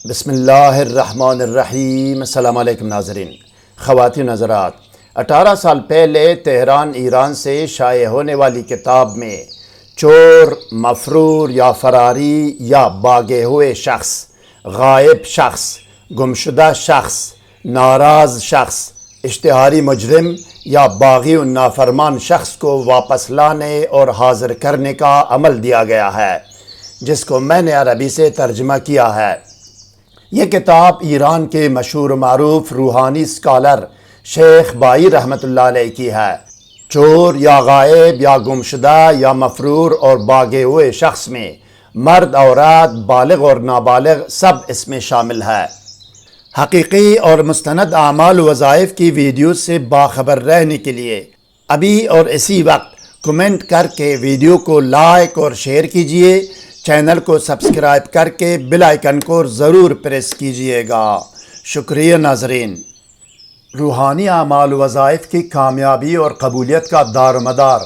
بسم اللہ الرحمن الرحیم۔ السلام علیکم ناظرین، خواتین حضرات، 18 سال پہلے تہران ایران سے شائع ہونے والی کتاب میں چور، مفرور یا فراری یا بھاگے ہوئے شخص، غائب شخص، گمشدہ شخص، ناراض شخص، اشتہاری مجرم یا باغی و نافرمان شخص کو واپس لانے اور حاضر کرنے کا عمل دیا گیا ہے، جس کو میں نے عربی سے ترجمہ کیا ہے۔ یہ کتاب ایران کے مشہور و معروف روحانی اسکالر شیخ بائی رحمۃ اللہ علیہ کی ہے۔ چور یا غائب یا گمشدہ یا مفرور اور بھاگے ہوئے شخص میں مرد، عورت، بالغ اور نابالغ سب اس میں شامل ہے۔ حقیقی اور مستند اعمال و وظائف کی ویڈیو سے باخبر رہنے کے لیے ابھی اور اسی وقت کمنٹ کر کے ویڈیو کو لائک اور شیئر کیجئے، چینل کو سبسکرائب کر کے بیل آئیکن کو ضرور پریس کیجئے گا۔ شکریہ ناظرین۔ روحانی اعمال و وظائف کی کامیابی اور قبولیت کا دار و مدار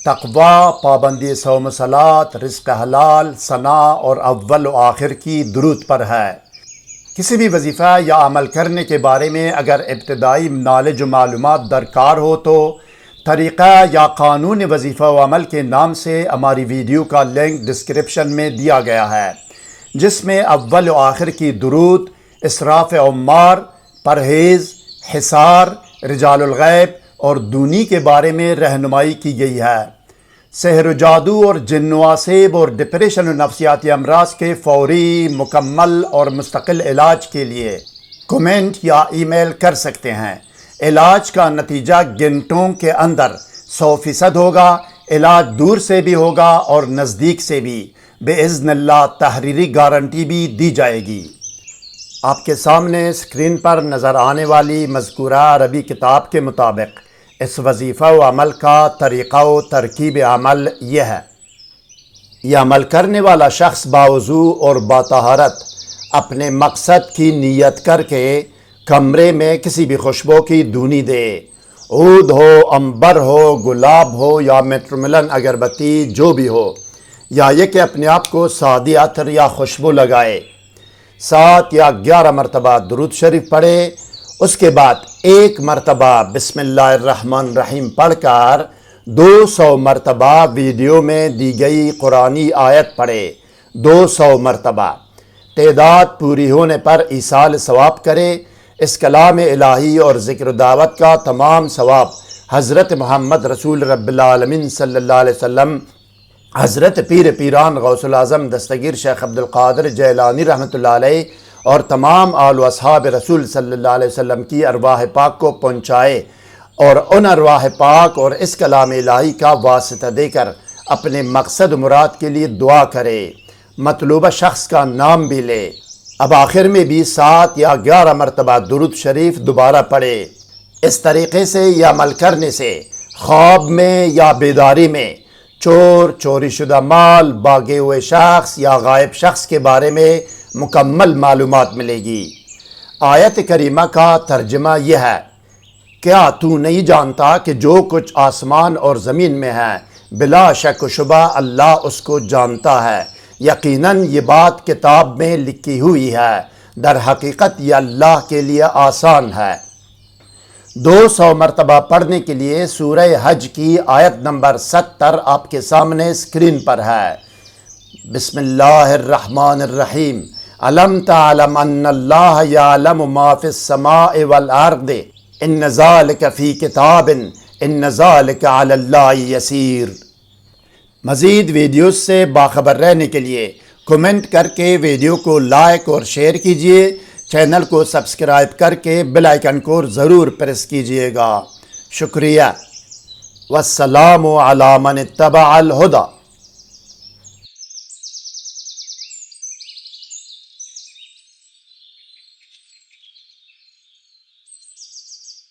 تقوی، پابندی صوم و صلات، رزق حلال، ثناء اور اول و آخر کی درود پر ہے۔ کسی بھی وظیفہ یا عمل کرنے کے بارے میں اگر ابتدائی نالج و معلومات درکار ہو تو طریقہ یا قانون وظیفہ و عمل کے نام سے ہماری ویڈیو کا لنک ڈسکرپشن میں دیا گیا ہے، جس میں اول و آخر کی درود، اسراف عمار، پرہیز، حصار، رجال الغیب اور دونی کے بارے میں رہنمائی کی گئی ہے۔ سحر و جادو اور جن و آسیب اور ڈپریشن و نفسیاتی امراض کے فوری، مکمل اور مستقل علاج کے لیے کمنٹ یا ای میل کر سکتے ہیں۔ علاج کا نتیجہ گھنٹوں کے اندر 100% ہوگا۔ علاج دور سے بھی ہوگا اور نزدیک سے بھی، باذن اللہ تحریری گارنٹی بھی دی جائے گی۔ آپ کے سامنے اسکرین پر نظر آنے والی مذکورہ عربی کتاب کے مطابق اس وظیفہ و عمل کا طریقہ و ترکیب عمل یہ ہے۔ یہ عمل کرنے والا شخص باوضو اور باطہارت اپنے مقصد کی نیت کر کے کمرے میں کسی بھی خوشبو کی دونی دے، عود ہو، عنبر ہو، گلاب ہو یا میٹرملن اگربتی جو بھی ہو، یا یہ کہ اپنے آپ کو سادی عطر یا خوشبو لگائے، 7 یا 11 مرتبہ درود شریف پڑھے۔ اس کے بعد 1 مرتبہ بسم اللہ الرحمن الرحیم پڑھ کر 200 مرتبہ ویڈیو میں دی گئی قرآنی آیت پڑھے، 200 مرتبہ۔ تعداد پوری ہونے پر ایصال ثواب کرے۔ اس کلام الہی اور ذکر و دعوت کا تمام ثواب حضرت محمد رسول رب العالمین صلی اللہ علیہ وسلم، حضرت پیر پیران غوث العظم دستگیر شیخ عبدالقادر جیلانی رحمۃ اللہ علیہ اور تمام آل و اصحاب رسول صلی اللہ علیہ وسلم کی ارواح پاک کو پہنچائے، اور ان ارواح پاک اور اس کلام الہی کا واسطہ دے کر اپنے مقصد مراد کے لیے دعا کرے، مطلوبہ شخص کا نام بھی لے۔ اب آخر میں بھی 7 یا 11 مرتبہ درود شریف دوبارہ پڑھے۔ اس طریقے سے یہ عمل کرنے سے خواب میں یا بیداری میں چور، چوری شدہ مال، بھاگے ہوئے شخص یا غائب شخص کے بارے میں مکمل معلومات ملے گی۔ آیت کریمہ کا ترجمہ یہ ہے: کیا تو نہیں جانتا کہ جو کچھ آسمان اور زمین میں ہے بلا شک و شبہ اللہ اس کو جانتا ہے؟ یقیناً یہ بات کتاب میں لکھی ہوئی ہے، در حقیقت یہ اللہ کے لیے آسان ہے۔ 200 مرتبہ پڑھنے کے لیے سورہ حج کی آیت نمبر 70 آپ کے سامنے اسکرین پر ہے۔ بسم اللہ الرحمن الرحیم۔ الم تعلم ان اللہ یعلم ما فی السماء والارض ان ذلک فی کتاب ان ذلک علی اللہ یسیر۔ مزید ویڈیوز سے باخبر رہنے کے لیے کمنٹ کر کے ویڈیو کو لائک اور شیئر کیجئے، چینل کو سبسکرائب کر کے بیل آئیکن کو ضرور پریس کیجئے گا۔ شکریہ۔ والسلام علی من اتبع الہدی۔